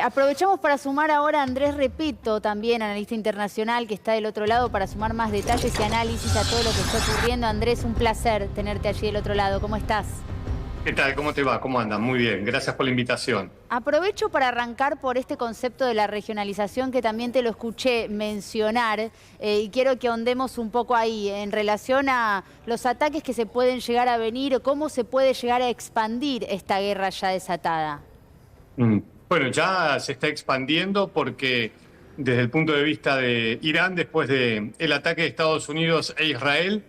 Aprovechamos para sumar ahora a Andrés Repetto, también analista internacional, que está del otro lado, para sumar más detalles y análisis a todo lo que está ocurriendo. Andrés, un placer tenerte allí del otro lado. ¿Cómo estás? ¿Qué tal? ¿Cómo te va? ¿Cómo andas? Muy bien. Gracias por la invitación. Aprovecho para arrancar por este concepto de la regionalización que también te lo escuché mencionar y quiero que ahondemos un poco ahí en relación a los ataques que se pueden llegar a venir o cómo se puede llegar a expandir esta guerra ya desatada. Bueno, ya se está expandiendo porque desde el punto de vista de Irán, después del ataque de Estados Unidos e Israel,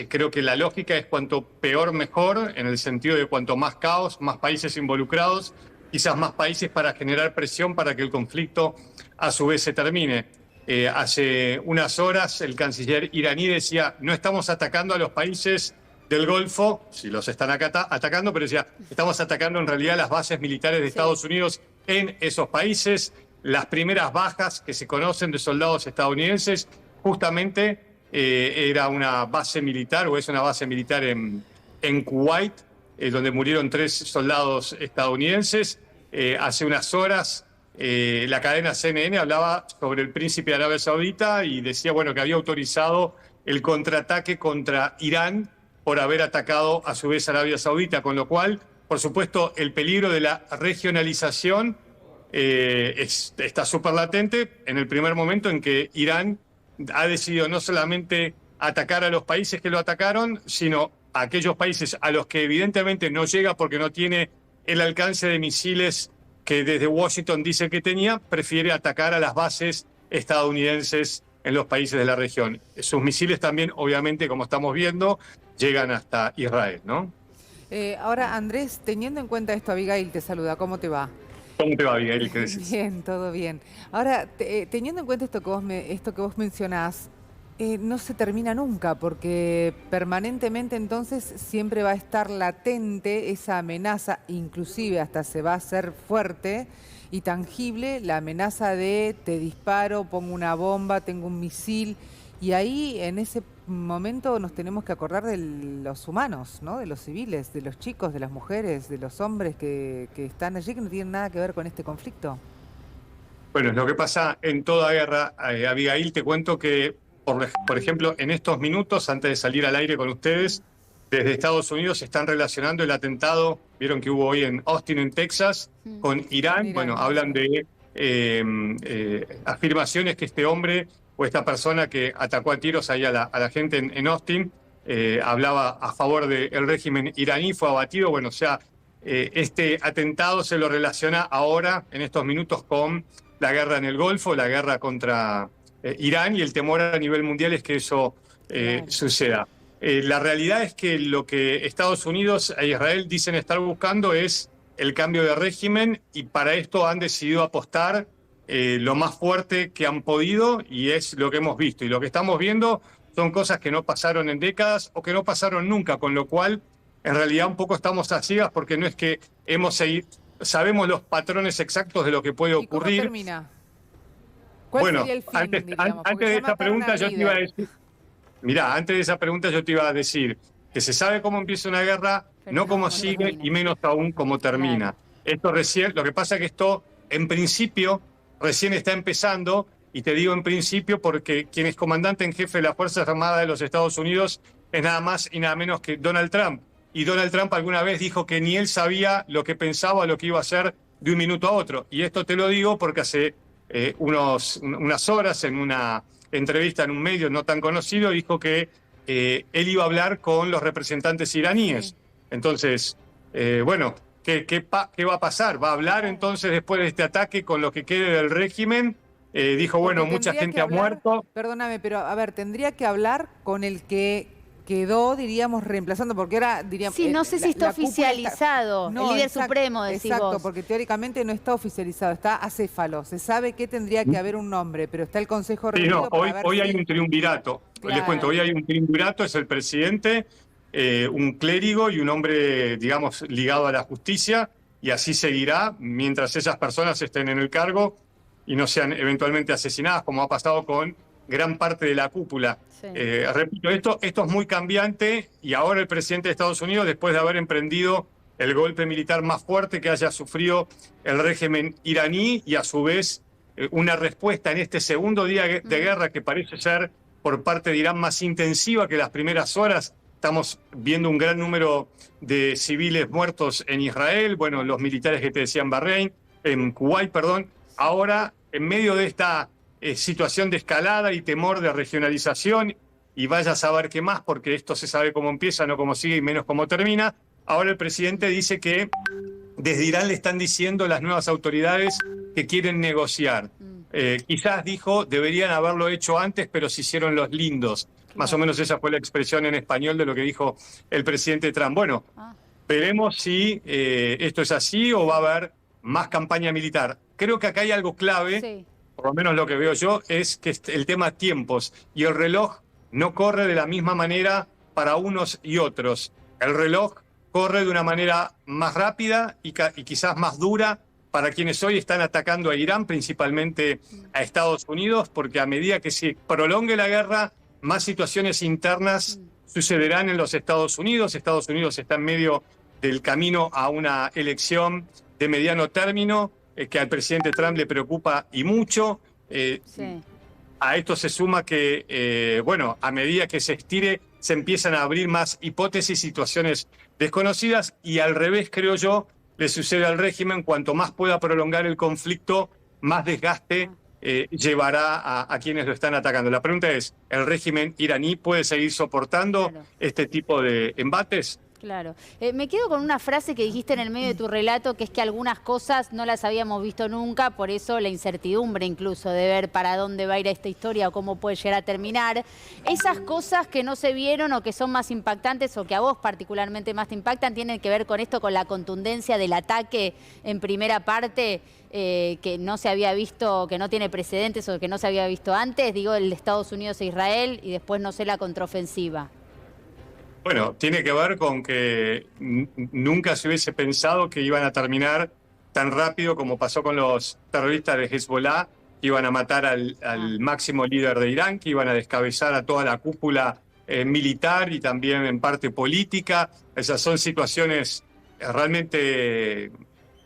creo que la lógica es cuanto peor mejor, en el sentido de cuanto más caos, más países involucrados, quizás más países para generar presión para que el conflicto a su vez se termine. Hace unas horas el canciller iraní decía, no estamos atacando a los países del Golfo, si los están atacando, pero decía, estamos atacando en realidad las bases militares de Estados Unidos en esos países. Las primeras bajas que se conocen de soldados estadounidenses justamente era una base militar, o es una base militar en Kuwait, donde murieron 3 soldados estadounidenses. Hace unas horas la cadena CNN hablaba sobre el príncipe de Arabia Saudita y decía, bueno, que había autorizado el contraataque contra Irán por haber atacado a su vez Arabia Saudita, con lo cual, por supuesto, el peligro de la regionalización está súper latente en el primer momento en que Irán ha decidido no solamente atacar a los países que lo atacaron, sino a aquellos países a los que evidentemente no llega porque no tiene el alcance de misiles que desde Washington dice que tenía, prefiere atacar a las bases estadounidenses en los países de la región. Sus misiles también, obviamente, como estamos viendo, llegan hasta Israel, ¿no? Ahora, Andrés, teniendo en cuenta esto, Abigail te saluda, ¿cómo te va? ¿Cómo te va, Abigail? ¿Qué decís? Bien, todo bien. Ahora, teniendo en cuenta esto que vos mencionás, no se termina nunca, porque permanentemente entonces siempre va a estar latente esa amenaza, inclusive hasta se va a hacer fuerte y tangible la amenaza de te disparo, pongo una bomba, tengo un misil, y ahí en ese momento nos tenemos que acordar de los humanos, ¿no? De los civiles, de los chicos, de las mujeres, de los hombres que están allí, que no tienen nada que ver con este conflicto. Bueno, es lo que pasa en toda guerra. Abigail, te cuento que, por ejemplo, en estos minutos, antes de salir al aire con ustedes, desde Estados Unidos se están relacionando el atentado, vieron que hubo hoy en Austin, en Texas, con Irán. Bueno, hablan de afirmaciones que este hombre o esta persona que atacó a tiros ahí a la gente en Austin, hablaba a favor del régimen iraní, fue abatido. Bueno, o sea, este atentado se lo relaciona ahora, en estos minutos, con la guerra en el Golfo, la guerra contra Irán, y el temor a nivel mundial es que eso suceda. La realidad es que lo que Estados Unidos e Israel dicen estar buscando es el cambio de régimen, y para esto han decidido apostar lo más fuerte que han podido, y es lo que hemos visto. Y lo que estamos viendo son cosas que no pasaron en décadas o que no pasaron nunca, con lo cual en realidad un poco estamos a ciegas, porque no es que sabemos los patrones exactos de lo que puede ocurrir. ¿Y cómo termina? ¿Cuál sería el fin, antes de esa pregunta yo te iba a decir, mirá, antes de esa pregunta yo te iba a decir que se sabe cómo empieza una guerra, pero no cómo sigue termina, y menos aún cómo termina. Claro. Esto recién, lo que pasa es que esto en principio recién está empezando, y te digo en principio porque quien es comandante en jefe de las Fuerzas Armadas de los Estados Unidos es nada más y nada menos que Donald Trump. Y Donald Trump alguna vez dijo que ni él sabía lo que pensaba o lo que iba a hacer de un minuto a otro. Y esto te lo digo porque hace unas horas, en una entrevista en un medio no tan conocido, dijo que él iba a hablar con los representantes iraníes. Sí. Entonces, bueno, ¿qué va a pasar? ¿Va a hablar entonces después de este ataque con lo que quede del régimen? Dijo, bueno, mucha gente ha muerto. Perdóname, pero a ver, tendría que hablar con el que quedó, diríamos, reemplazando, porque ahora diríamos... Sí, no sé si está oficializado, no, el líder supremo, decís exacto, vos. porque teóricamente no está oficializado, está acéfalo. Se sabe que tendría que haber un nombre, pero está el Consejo reunido. Sí, no, hoy hay un triunvirato. Claro. Les cuento, hoy hay un triunvirato, es el presidente, un clérigo y un hombre, digamos, ligado a la justicia, y así seguirá mientras esas personas estén en el cargo y no sean eventualmente asesinadas, como ha pasado con gran parte de la cúpula. Sí. Repito, esto es muy cambiante, y ahora el presidente de Estados Unidos, después de haber emprendido el golpe militar más fuerte que haya sufrido el régimen iraní y a su vez una respuesta en este segundo día de guerra que parece ser por parte de Irán más intensiva que las primeras horas. Estamos viendo un gran número de civiles muertos en Israel, bueno, los militares que te decían en Kuwait, perdón. Ahora, en medio de esta situación de escalada y temor de regionalización, y vaya a saber qué más, porque esto se sabe cómo empieza, no cómo sigue y menos cómo termina, ahora el presidente dice que desde Irán le están diciendo las nuevas autoridades que quieren negociar. Quizás dijo, deberían haberlo hecho antes, pero se hicieron los lindos. Más o menos esa fue la expresión en español de lo que dijo el presidente Trump. Bueno, veremos si esto es así o va a haber más campaña militar. Creo que acá hay algo clave, por lo menos lo que veo yo, es que el tema tiempos y el reloj no corre de la misma manera para unos y otros. El reloj corre de una manera más rápida y quizás más dura para quienes hoy están atacando a Irán, principalmente a Estados Unidos, porque a medida que se prolongue la guerra, más situaciones internas sucederán en los Estados Unidos. Estados Unidos está en medio del camino a una elección de mediano término que al presidente Trump le preocupa y mucho. A esto se suma que, bueno, a medida que se estire, se empiezan a abrir más hipótesis, situaciones desconocidas, y al revés, creo yo, le sucede al régimen. Cuanto más pueda prolongar el conflicto, más desgaste llevará a quienes lo están atacando. La pregunta es, ¿el régimen iraní puede seguir soportando este tipo de embates? Claro. Me quedo con una frase que dijiste en el medio de tu relato, que es que algunas cosas no las habíamos visto nunca, por eso la incertidumbre incluso de ver para dónde va a ir esta historia o cómo puede llegar a terminar. Esas cosas que no se vieron o que son más impactantes o que a vos particularmente más te impactan, tienen que ver con esto, con la contundencia del ataque en primera parte, que no se había visto, que no tiene precedentes o que no se había visto antes, digo, el de Estados Unidos e Israel, y después, no sé, la contraofensiva. Bueno, tiene que ver con que nunca se hubiese pensado que iban a terminar tan rápido como pasó con los terroristas de Hezbollah, que iban a matar al máximo líder de Irán, que iban a descabezar a toda la cúpula militar y también en parte política. Esas son situaciones realmente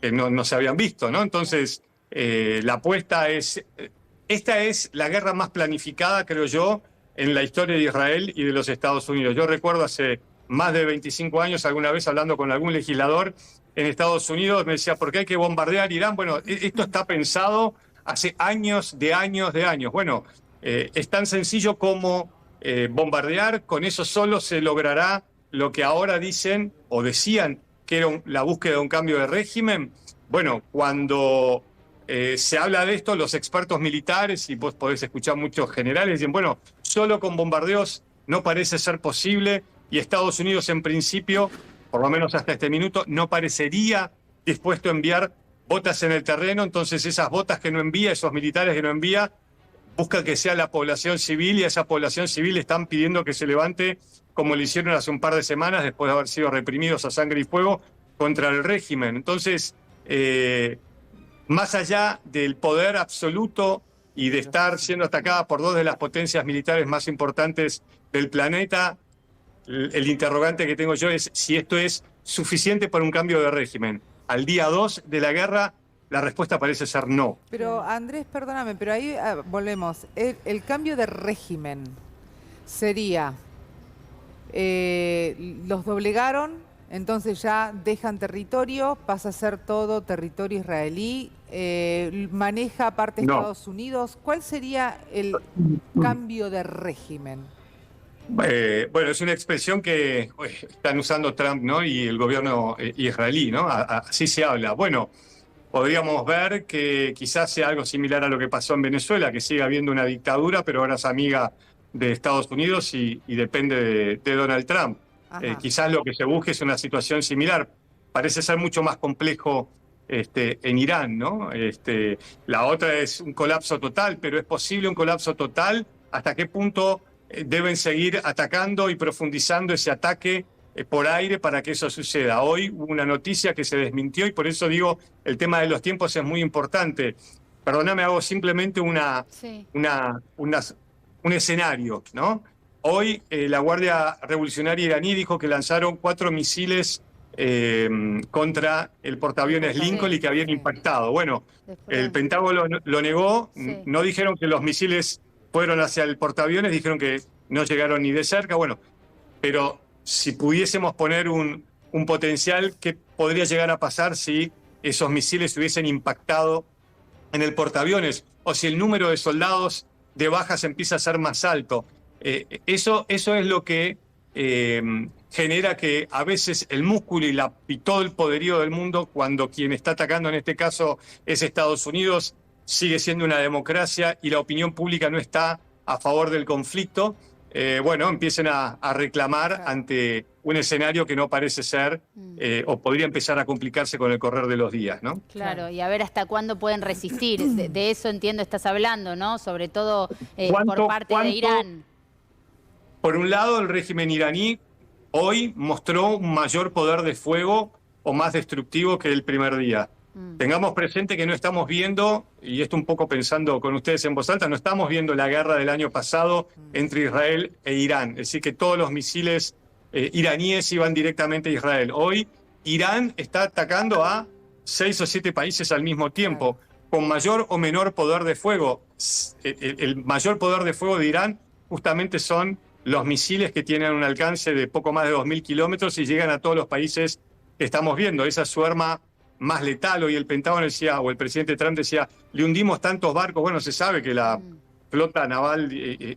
que no se habían visto, ¿no? Entonces, la apuesta es... Esta es la guerra más planificada, creo yo, en la historia de Israel y de los Estados Unidos. Yo recuerdo hace más de 25 años, alguna vez hablando con algún legislador en Estados Unidos, me decía, ¿por qué hay que bombardear Irán? Bueno, esto está pensado hace años de años de años. Bueno, es tan sencillo como bombardear, con eso solo se logrará lo que ahora dicen o decían que era la búsqueda de un cambio de régimen. Bueno, cuando se habla de esto, los expertos militares, y vos podés escuchar muchos generales, dicen, bueno, solo con bombardeos no parece ser posible, y Estados Unidos en principio, por lo menos hasta este minuto, no parecería dispuesto a enviar botas en el terreno. Entonces esas botas que no envía, esos militares que no envía, buscan que sea la población civil, y a esa población civil están pidiendo que se levante, como lo hicieron hace un par de semanas, después de haber sido reprimidos a sangre y fuego contra el régimen. Entonces, más allá del poder absoluto y de estar siendo atacada por dos de las potencias militares más importantes del planeta, el interrogante que tengo yo es si esto es suficiente para un cambio de régimen. Al día 2 de la guerra, la respuesta parece ser no. Pero Andrés, perdóname, pero ahí volvemos. El cambio de régimen sería, los doblegaron, entonces ya dejan territorio, pasa a ser todo territorio israelí, maneja parte de Estados Unidos. ¿Cuál sería el cambio de régimen? Bueno, es una expresión que están usando Trump, ¿no? Y el gobierno israelí, ¿no? Así se habla. Bueno, podríamos ver que quizás sea algo similar a lo que pasó en Venezuela, que sigue habiendo una dictadura, pero ahora es amiga de Estados Unidos y depende de Donald Trump. Quizás lo que se busque es una situación similar. Parece ser mucho más complejo en Irán, ¿no? La otra es un colapso total, pero ¿es posible un colapso total? ¿Hasta qué punto deben seguir atacando y profundizando ese ataque por aire para que eso suceda? Hoy hubo una noticia que se desmintió, y por eso digo, el tema de los tiempos es muy importante. Perdóname, hago simplemente un escenario, ¿no? Hoy la Guardia Revolucionaria iraní dijo que lanzaron 4 misiles contra el portaaviones Lincoln y que habían impactado. Bueno, Después- el Pentágono lo negó, Sí. no dijeron que los misiles fueron hacia el portaaviones, dijeron que no llegaron ni de cerca, bueno, pero si pudiésemos poner un potencial, ¿qué podría llegar a pasar si esos misiles hubiesen impactado en el portaaviones? O si el número de soldados de bajas empieza a ser más alto. Eso es lo que genera que a veces el músculo y todo el poderío del mundo, cuando quien está atacando en este caso es Estados Unidos, sigue siendo una democracia y la opinión pública no está a favor del conflicto, bueno, empiecen a reclamar ante un escenario que no parece ser o podría empezar a complicarse con el correr de los días, ¿no? Claro, y a ver hasta cuándo pueden resistir. De eso entiendo estás hablando, ¿no? Sobre todo por parte de Irán. Por un lado, el régimen iraní hoy mostró un mayor poder de fuego o más destructivo que el primer día. Tengamos presente que no estamos viendo, y esto un poco pensando con ustedes en voz alta, no estamos viendo la guerra del año pasado entre Israel e Irán. Es decir, que todos los misiles iraníes iban directamente a Israel. Hoy Irán está atacando a 6 o 7 países al mismo tiempo, con mayor o menor poder de fuego. El mayor poder de fuego de Irán justamente son los misiles que tienen un alcance de poco más de 2.000 kilómetros y llegan a todos los países que estamos viendo. Esa es su arma más letal. Hoy el Pentágono decía, o el presidente Trump decía, le hundimos tantos barcos. Bueno, se sabe que la flota naval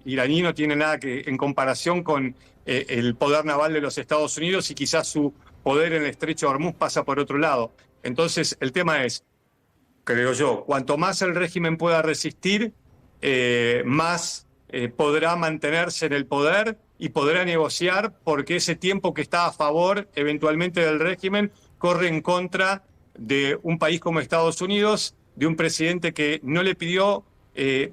iraní no tiene nada que en comparación con el poder naval de los Estados Unidos, y quizás su poder en el estrecho de Hormuz pasa por otro lado. Entonces, el tema es, creo yo, cuanto más el régimen pueda resistir, más podrá mantenerse en el poder y podrá negociar, porque ese tiempo que está a favor eventualmente del régimen corre en contra de un país como Estados Unidos, de un presidente que no le pidió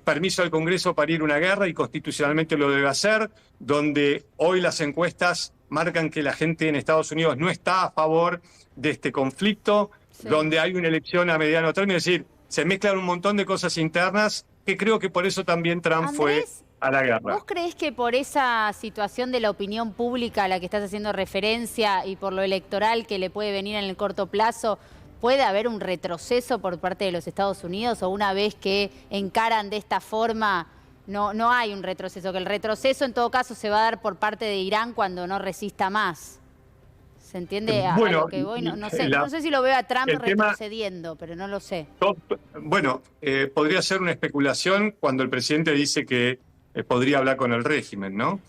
permiso al Congreso para ir a una guerra y constitucionalmente lo debe hacer, donde hoy las encuestas marcan que la gente en Estados Unidos no está a favor de este conflicto, donde hay una elección a mediano término. Es decir, se mezclan un montón de cosas internas que creo que por eso también Trump fue a la guerra. ¿Vos creés que por esa situación de la opinión pública a la que estás haciendo referencia y por lo electoral que le puede venir en el corto plazo, puede haber un retroceso por parte de los Estados Unidos, o una vez que encaran de esta forma no hay un retroceso? Que el retroceso en todo caso se va a dar por parte de Irán cuando no resista más. ¿Se entiende a lo que voy? No sé si lo veo a Trump retrocediendo, pero no lo sé. Bueno, podría ser una especulación cuando el presidente dice que podría hablar con el régimen, ¿no?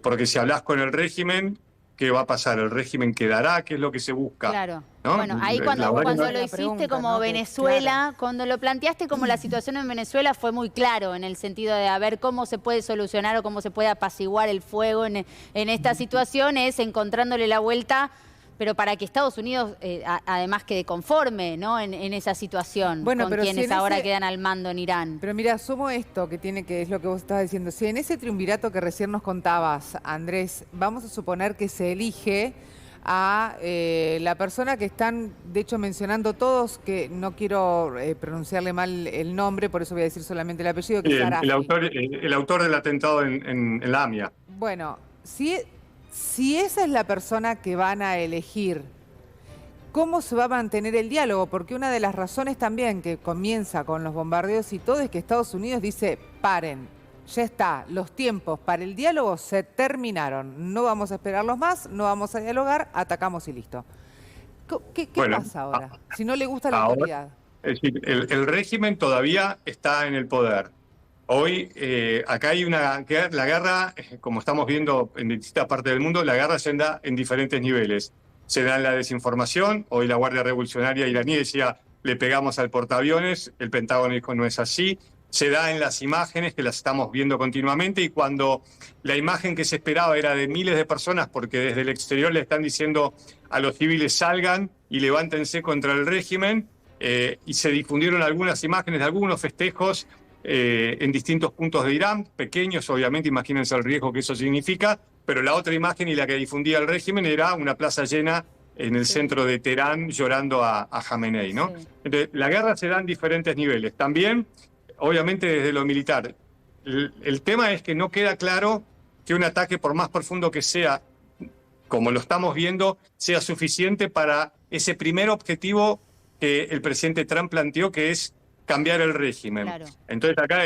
Porque si hablas con el régimen, ¿qué va a pasar? ¿El régimen quedará? ¿Qué es lo que se busca? Claro. ¿No? Bueno, ahí cuando lo hiciste como Venezuela, cuando lo planteaste como la situación en Venezuela, fue muy claro en el sentido de a ver cómo se puede solucionar o cómo se puede apaciguar el fuego en esta situación, es encontrándole la vuelta, pero para que Estados Unidos además quede conforme, ¿no? en esa situación, con quienes ahora quedan al mando en Irán. Pero mira, sumo esto que es lo que vos estabas diciendo. Si en ese triunvirato que recién nos contabas, Andrés, vamos a suponer que se elige a la persona que están, de hecho, mencionando todos, que no quiero pronunciarle mal el nombre, por eso voy a decir solamente el apellido, que es Arafi. El autor del atentado en la AMIA. Bueno, si esa es la persona que van a elegir, ¿cómo se va a mantener el diálogo? Porque una de las razones también que comienza con los bombardeos y todo es que Estados Unidos dice, paren, ya está, los tiempos para el diálogo se terminaron, no vamos a esperarlos más, no vamos a dialogar, atacamos y listo. ¿Qué pasa ahora? Si no le gusta la autoridad. Es decir, el régimen todavía está en el poder. Hoy acá hay la guerra, como estamos viendo en distintas partes del mundo, la guerra se da en diferentes niveles. Se da en la desinformación. Hoy la Guardia Revolucionaria iraní decía, le pegamos al portaaviones, el Pentágono dijo, no es así. Se da en las imágenes, que las estamos viendo continuamente, y cuando la imagen que se esperaba era de miles de personas, porque desde el exterior le están diciendo a los civiles salgan y levántense contra el régimen, y se difundieron algunas imágenes de algunos festejos en distintos puntos de Irán, pequeños, obviamente, imagínense el riesgo que eso significa, pero la otra imagen y la que difundía el régimen era una plaza llena en el centro de Teherán llorando a Jamenei, ¿no? Entonces, la guerra se da en diferentes niveles. También, obviamente, desde lo militar. El tema es que no queda claro que un ataque, por más profundo que sea, como lo estamos viendo, sea suficiente para ese primer objetivo que el presidente Trump planteó, que es cambiar el régimen. Claro. Entonces acá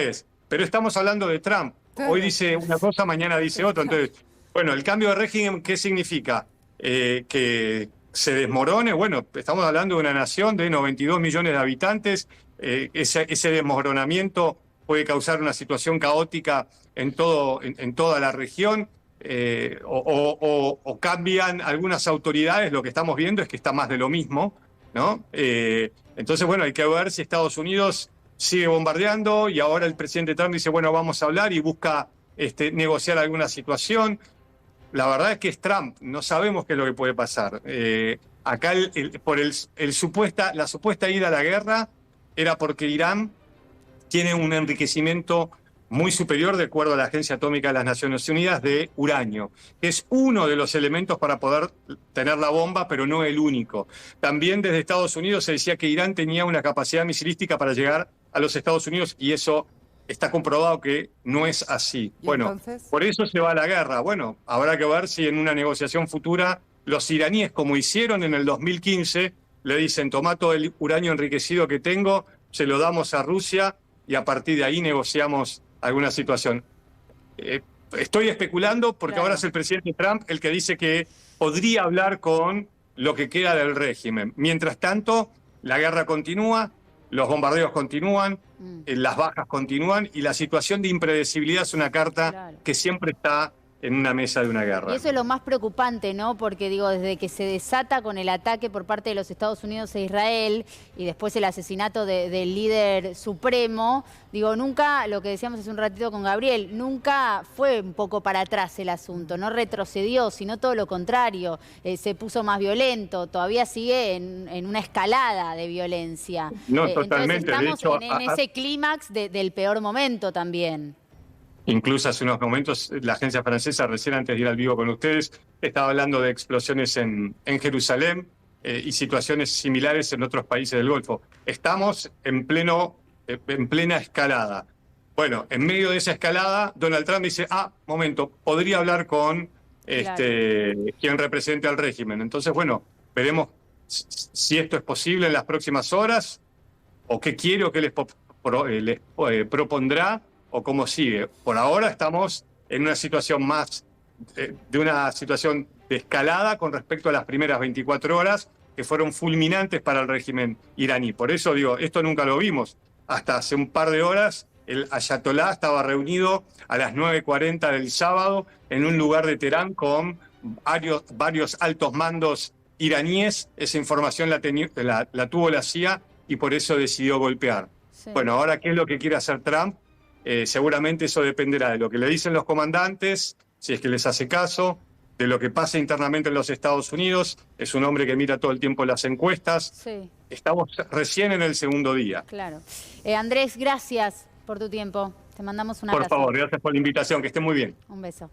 pero estamos hablando de Trump. Hoy dice una cosa, mañana dice otra. Entonces, bueno, el cambio de régimen, ¿qué significa? Que se desmorone. Bueno, estamos hablando de una nación de 92 millones de habitantes. Ese desmoronamiento puede causar una situación caótica en toda la región. O cambian algunas autoridades. Lo que estamos viendo es que está más de lo mismo, ¿no? Entonces, bueno, hay que ver si Estados Unidos sigue bombardeando y ahora el presidente Trump dice, bueno, vamos a hablar y busca negociar alguna situación. La verdad es que es Trump, no sabemos qué es lo que puede pasar. Acá por la supuesta ida a la guerra era porque Irán tiene un enriquecimiento muy superior, de acuerdo a la Agencia Atómica de las Naciones Unidas, de uranio, que es uno de los elementos para poder tener la bomba, pero no el único. También desde Estados Unidos se decía que Irán tenía una capacidad misilística para llegar a los Estados Unidos, y eso está comprobado que no es así. Bueno, entonces? por eso se va a la guerra. Bueno, habrá que ver si en una negociación futura los iraníes, como hicieron en el 2015, le dicen, tomá todo el uranio enriquecido que tengo, se lo damos a Rusia y a partir de ahí negociamos alguna situación. Estoy especulando porque Claro. ahora es el presidente Trump el que dice que podría hablar con lo que queda del régimen. Mientras tanto, la guerra continúa, los bombardeos continúan, las bajas continúan y la situación de impredecibilidad es una carta Claro. que siempre está en una mesa de una guerra. Y eso es lo más preocupante, ¿no? Porque digo, desde que se desata con el ataque por parte de los Estados Unidos e Israel y después el asesinato del líder supremo, digo, nunca, lo que decíamos hace un ratito con Gabriel, nunca fue un poco para atrás el asunto, no retrocedió, sino todo lo contrario, se puso más violento, todavía sigue en una escalada de violencia. No, totalmente. Entonces estamos De hecho, en ese clímax del peor momento también. incluso hace unos momentos la agencia francesa, recién antes de ir al vivo con ustedes, estaba hablando de explosiones en Jerusalén y situaciones similares en otros países del Golfo. Estamos en plena escalada. Bueno, en medio de esa escalada, Donald Trump dice, momento, podría hablar con quien represente al régimen. Entonces, bueno, veremos si esto es posible en las próximas horas, o qué quiere o qué les propondrá, o cómo sigue. Por ahora estamos en una situación más, de una situación de escalada con respecto a las primeras 24 horas, que fueron fulminantes para el régimen iraní. Por eso digo, esto nunca lo vimos. Hasta hace un par de horas, el ayatolá estaba reunido a las 9:40 del sábado en un lugar de Teherán con varios altos mandos iraníes. Esa información la tuvo la CIA y por eso decidió golpear. Sí. Bueno, ahora, ¿qué es lo que quiere hacer Trump? Seguramente eso dependerá de lo que le dicen los comandantes, si es que les hace caso, de lo que pasa internamente en los Estados Unidos. Es un hombre que mira todo el tiempo las encuestas. Sí. Estamos recién en el segundo día. Claro. Andrés, gracias por tu tiempo. Te mandamos un abrazo. Por favor, gracias por la invitación, que esté muy bien. Un beso.